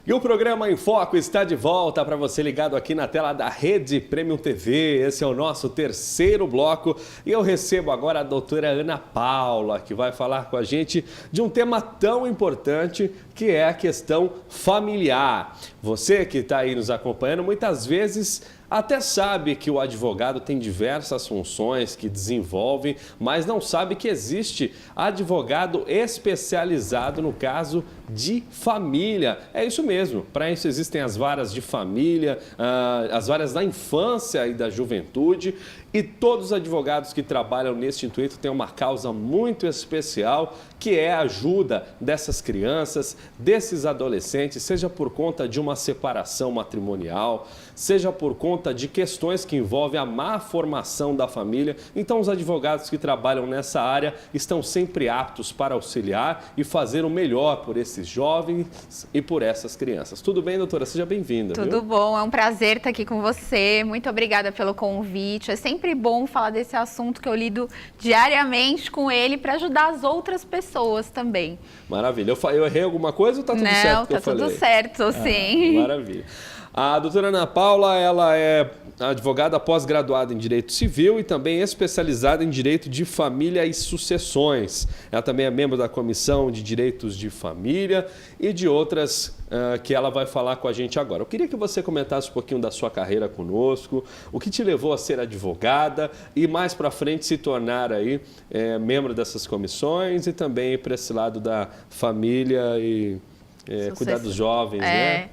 E o programa Em Foco está de volta para você ligado aqui na tela da Rede Premium TV. Esse é o nosso terceiro bloco e eu recebo agora a doutora Ana Paula, que vai falar com a gente de um tema tão importante que é a questão familiar. Você que está aí nos acompanhando, muitas vezes até sabe que o advogado tem diversas funções que desenvolve, mas não sabe que existe advogado especializado no caso de família. É isso mesmo, para isso existem as varas de família, as varas da infância e da juventude, e todos os advogados que trabalham neste intuito têm uma causa muito especial, que é a ajuda dessas crianças, desses adolescentes, seja por conta de uma separação matrimonial, seja por conta de questões que envolvem a má formação da família. Então, os advogados que trabalham nessa área estão sempre aptos para auxiliar e fazer o melhor por esses jovens e por essas crianças. Tudo bem, doutora? Seja bem-vinda. Tudo bom, é um prazer estar aqui com você. Muito obrigada pelo convite. É sempre bom falar desse assunto que eu lido diariamente com ele para ajudar as outras pessoas também. Maravilha. Eu errei alguma coisa ou está tudo certo? Não, está tudo certo, sim. Maravilha. A doutora Ana Paula, ela é advogada pós-graduada em Direito Civil e também especializada em Direito de Família e Sucessões. Ela também é membro da Comissão de Direitos de Família e de outras que ela vai falar com a gente agora. Eu queria que você comentasse um pouquinho da sua carreira conosco, o que te levou a ser advogada e mais para frente se tornar aí membro dessas comissões e também para esse lado da família e cuidar dos jovens, né?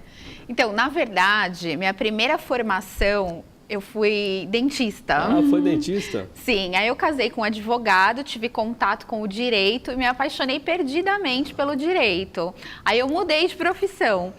Então, na verdade, minha primeira formação, eu fui dentista. Ah, foi dentista? Sim, aí eu casei com um advogado, tive contato com o direito e me apaixonei perdidamente pelo direito. Aí eu mudei de profissão.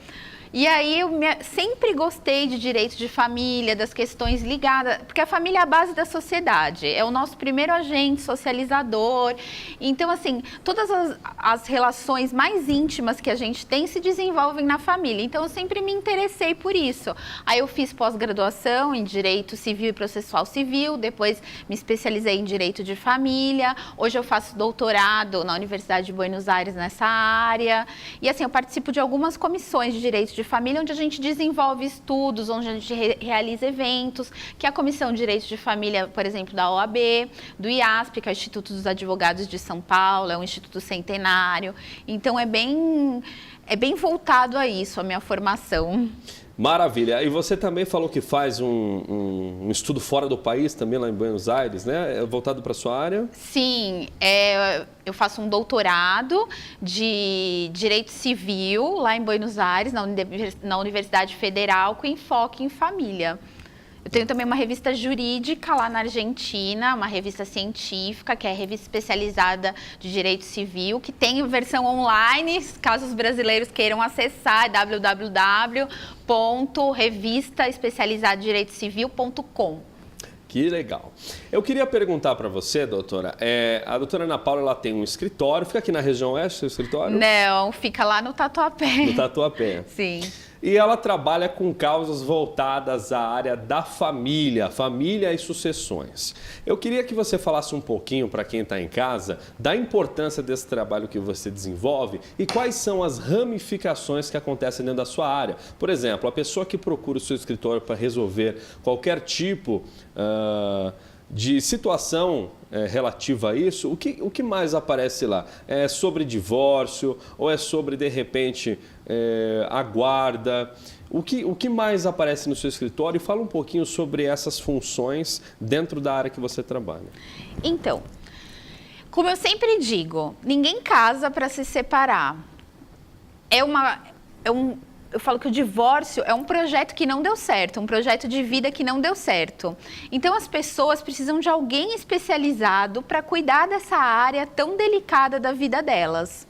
E aí eu sempre gostei de direito de família, das questões ligadas, porque a família é a base da sociedade, é o nosso primeiro agente socializador. Então, assim, todas as relações mais íntimas que a gente tem se desenvolvem na família. Então, eu sempre me interessei por isso. Aí eu fiz pós-graduação em Direito Civil e Processual Civil, depois me especializei em Direito de Família. Hoje eu faço doutorado na Universidade de Buenos Aires nessa área. E assim, eu participo de algumas comissões de Direito de Família, onde a gente desenvolve estudos, onde a gente realiza eventos, que é a Comissão de Direito de Família, por exemplo, da OAB, do IASP, que é o Instituto dos Advogados de São Paulo, é um instituto centenário. Então, é bem voltado a isso, a minha formação. Maravilha. E você também falou que faz um estudo fora do país, também lá em Buenos Aires, né? Voltado para a sua área? Sim, eu faço um doutorado de Direito Civil lá em Buenos Aires, na Universidade Federal, com enfoque em família. Eu tenho também uma revista jurídica lá na Argentina, uma revista científica, que é a revista especializada de Direito Civil, que tem versão online, caso os brasileiros queiram acessar, é www.revistaespecializadadireitocivil.com. Que legal. Eu queria perguntar para você, doutora, a doutora Ana Paula, ela tem um escritório, fica aqui na região oeste, seu escritório? Não, fica lá no Tatuapé. No Tatuapé. Sim. E ela trabalha com causas voltadas à área da família e sucessões. Eu queria que você falasse um pouquinho para quem está em casa da importância desse trabalho que você desenvolve e quais são as ramificações que acontecem dentro da sua área. Por exemplo, a pessoa que procura o seu escritório para resolver qualquer tipo de situação relativa a isso, o que mais aparece lá? É sobre divórcio ou é sobre, de repente, a guarda? O que mais aparece no seu escritório? E fala um pouquinho sobre essas funções dentro da área que você trabalha. Então, como eu sempre digo, ninguém casa para se separar. Eu falo que o divórcio é um projeto que não deu certo, um projeto de vida que não deu certo. Então, as pessoas precisam de alguém especializado para cuidar dessa área tão delicada da vida delas.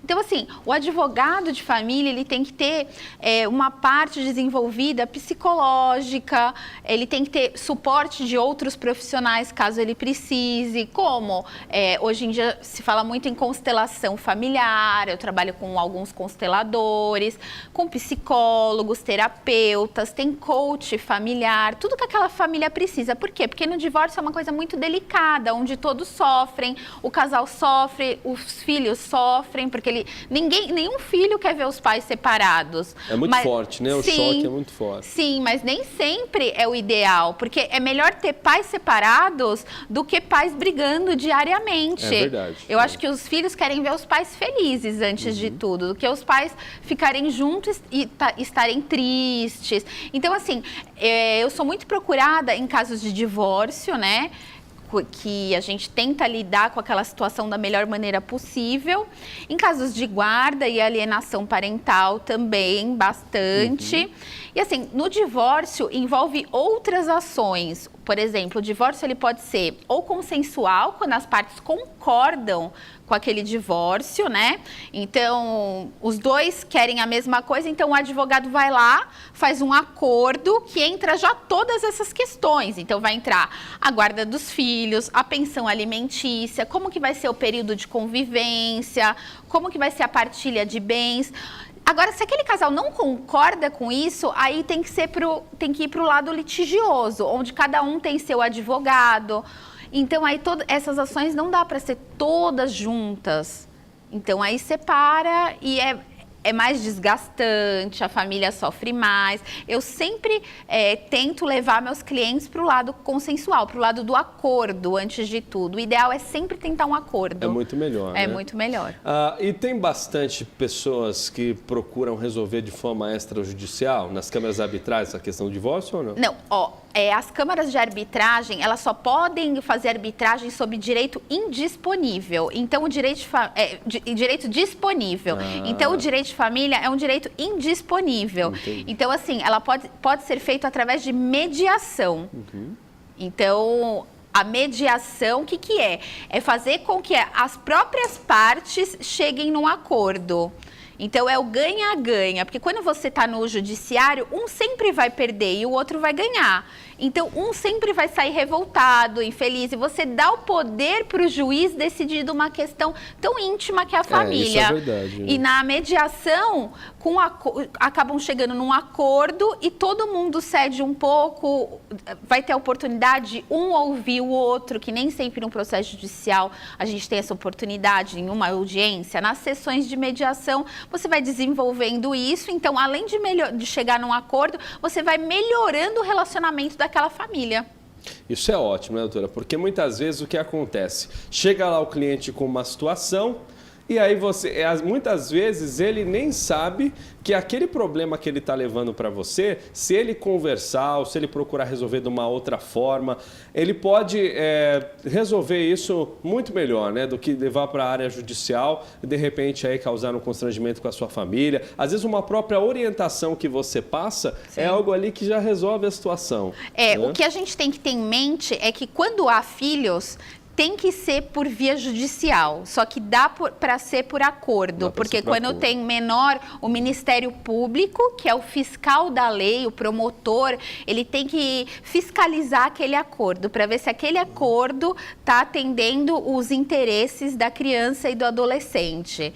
Então, assim, o advogado de família, ele tem que ter uma parte desenvolvida psicológica, ele tem que ter suporte de outros profissionais, caso ele precise, como hoje em dia se fala muito em constelação familiar, eu trabalho com alguns consteladores, com psicólogos, terapeutas, tem coach familiar, tudo que aquela família precisa. Por quê? Porque no divórcio é uma coisa muito delicada, onde todos sofrem, o casal sofre, os filhos sofrem, porque nenhum filho quer ver os pais separados. É muito forte, né? O choque é muito forte. Sim, mas nem sempre é o ideal, porque é melhor ter pais separados do que pais brigando diariamente. É verdade. Eu acho que os filhos querem ver os pais felizes antes de tudo, do que os pais ficarem juntos e estarem tristes. Então, assim, eu sou muito procurada em casos de divórcio, né? Que a gente tenta lidar com aquela situação da melhor maneira possível. Em casos de guarda e alienação parental também, bastante. E assim, no divórcio envolve outras ações. Por exemplo, o divórcio ele pode ser ou consensual, quando as partes concordam com aquele divórcio, né? Então, os dois querem a mesma coisa, então o advogado vai lá, faz um acordo que entra já todas essas questões. Então, vai entrar a guarda dos filhos, a pensão alimentícia, como que vai ser o período de convivência, como que vai ser a partilha de bens. Agora, se aquele casal não concorda com isso, aí tem que ir para o lado litigioso, onde cada um tem seu advogado. Então, aí essas ações não dá para ser todas juntas. Então, aí separa e é mais desgastante, a família sofre mais. Eu sempre tento levar meus clientes para o lado consensual, para o lado do acordo, antes de tudo. O ideal é sempre tentar um acordo. É muito melhor, É né? muito melhor. E tem bastante pessoas que procuram resolver de forma extrajudicial nas câmaras arbitrais a questão do divórcio ou não? Não, as câmaras de arbitragem, elas só podem fazer arbitragem sob direito indisponível. Então, o direito disponível. Então, o direito de família é um direito indisponível. Entendi. Então, assim, ela pode ser feito através de mediação. Então, a mediação, o que é? É fazer com que as próprias partes cheguem num acordo. Então, é o ganha-ganha, porque quando você está no judiciário, um sempre vai perder e o outro vai ganhar. Então, um sempre vai sair revoltado, infeliz, e você dá o poder para o juiz decidir de uma questão tão íntima que é a família. Isso é verdade, né? E na mediação, acabam chegando num acordo e todo mundo cede um pouco, vai ter a oportunidade de um ouvir o outro, que nem sempre no processo judicial a gente tem essa oportunidade em uma audiência. Nas sessões de mediação, você vai desenvolvendo isso, então, além de chegar num acordo, você vai melhorando o relacionamento daquela família. Isso é ótimo, né, doutora? Porque muitas vezes o que acontece? Chega lá o cliente com uma situação e aí muitas vezes ele nem sabe que aquele problema que ele está levando para você, se ele conversar ou se ele procurar resolver de uma outra forma, ele pode resolver isso muito melhor, né, do que levar para a área judicial e de repente aí causar um constrangimento com a sua família. Às vezes uma própria orientação que você passa é algo ali que já resolve a situação. Né? O que a gente tem que ter em mente é que quando há filhos, tem que ser por via judicial, só que dá para ser por acordo, porque quando tem menor, o Ministério Público, que é o fiscal da lei, o promotor, ele tem que fiscalizar aquele acordo, para ver se aquele acordo está atendendo os interesses da criança e do adolescente.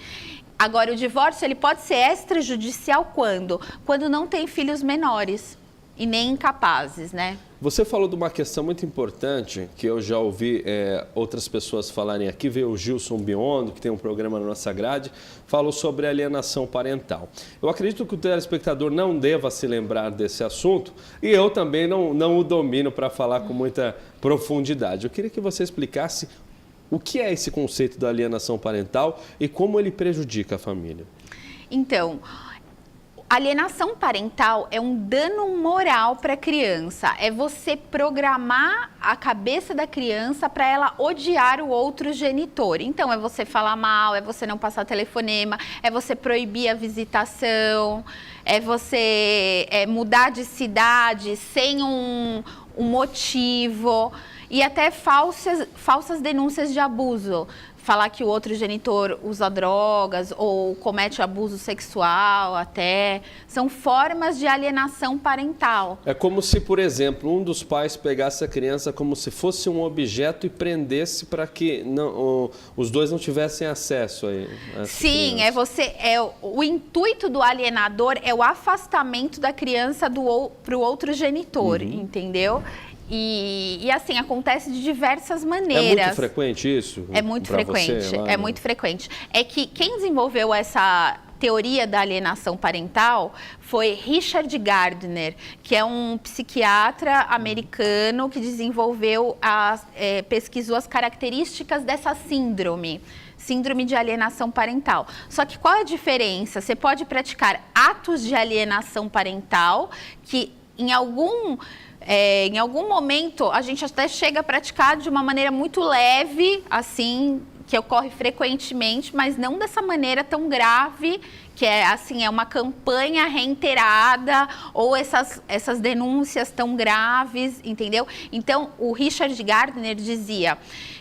Agora, o divórcio ele pode ser extrajudicial quando? Quando não tem filhos menores e nem incapazes, né? Você falou de uma questão muito importante que eu já ouvi outras pessoas falarem aqui, veio o Gilson Biondo, que tem um programa na nossa grade, falou sobre alienação parental. Eu acredito que o telespectador não deva se lembrar desse assunto e eu também não o domino para falar com muita profundidade. Eu queria que você explicasse o que é esse conceito da alienação parental e como ele prejudica a família. Então, alienação parental é um dano moral para a criança. É você programar a cabeça da criança para ela odiar o outro genitor. Então, é você falar mal, é você não passar telefonema, é você proibir a visitação, é você mudar de cidade sem um motivo e até falsas denúncias de abuso. Falar que o outro genitor usa drogas ou comete abuso sexual até. São formas de alienação parental. É como se, por exemplo, um dos pais pegasse a criança como se fosse um objeto e prendesse para que os dois não tivessem acesso a essa Sim, criança. O intuito do alienador é o afastamento da criança para o outro genitor, entendeu? E assim, acontece de diversas É maneiras. muito frequente isso? É muito pra frequente, você, lá, é né? muito frequente. É que quem desenvolveu essa teoria da alienação parental foi Richard Gardner, que é um psiquiatra americano que desenvolveu, pesquisou as características dessa síndrome de alienação parental. Só que qual é a diferença? Você pode praticar atos de alienação parental que em algum momento a gente até chega a praticar de uma maneira muito leve, assim, que ocorre frequentemente, mas não dessa maneira tão grave, que é assim, é uma campanha reiterada ou essas denúncias tão graves, entendeu? Então, o Richard Gardner dizia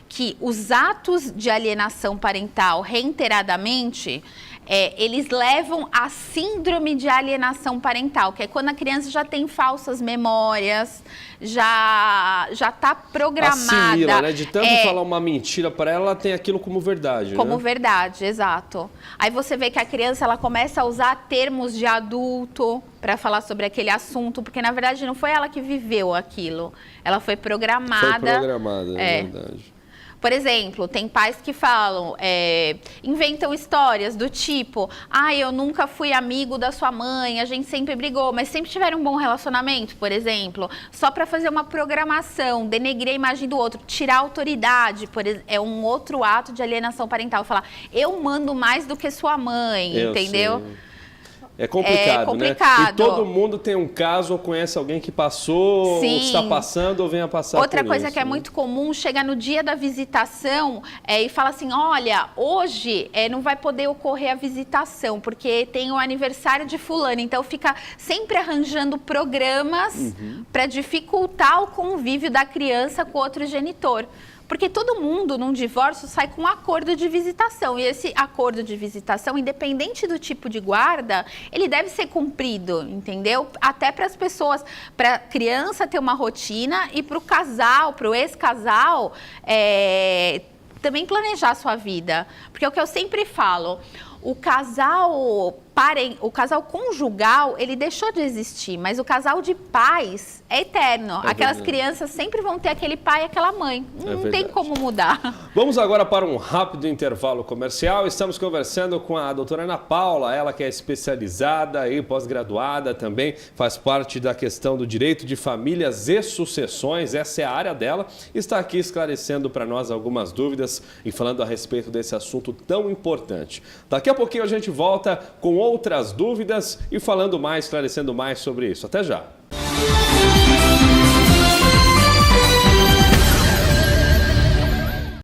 que os atos de alienação parental reiteradamente eles levam à síndrome de alienação parental, que é quando a criança já tem falsas memórias, já está programada. Assimila, né? De tanto falar uma mentira para ela, ela tem aquilo como verdade, como né? verdade, exato. Aí você vê que a criança ela começa a usar termos de adulto para falar sobre aquele assunto, porque na verdade não foi ela que viveu aquilo, ela foi programada. Foi programada, é verdade. Por exemplo, tem pais que falam, inventam histórias do tipo, eu nunca fui amigo da sua mãe, a gente sempre brigou, mas sempre tiveram um bom relacionamento, por exemplo, só para fazer uma programação, denegrir a imagem do outro, tirar a autoridade, é um outro ato de alienação parental, falar, eu mando mais do que sua mãe, entendeu? Sei. É complicado, né? E todo mundo tem um caso ou conhece alguém que passou, ou está passando ou vem a passar Outra por coisa isso, que é muito comum, chega no dia da visitação e fala assim, olha, hoje não vai poder ocorrer a visitação, porque tem o aniversário de fulano, então fica sempre arranjando programas para dificultar o convívio da criança com outro genitor. Porque todo mundo, num divórcio, sai com um acordo de visitação. E esse acordo de visitação, independente do tipo de guarda, ele deve ser cumprido, entendeu? Até para as pessoas, para a criança ter uma rotina e para o casal, para o ex-casal, também planejar a sua vida. Porque é o que eu sempre falo, o casal conjugal, ele deixou de existir, mas o casal de pais é eterno. Aquelas crianças sempre vão ter aquele pai e aquela mãe. Não tem como mudar. Vamos agora para um rápido intervalo comercial. Estamos conversando com a doutora Ana Paula, ela que é especializada e pós-graduada também, faz parte da questão do direito de famílias e sucessões, essa é a área dela. Está aqui esclarecendo para nós algumas dúvidas e falando a respeito desse assunto tão importante. Daqui a pouquinho a gente volta com outras dúvidas e falando mais, esclarecendo mais sobre isso. Até já!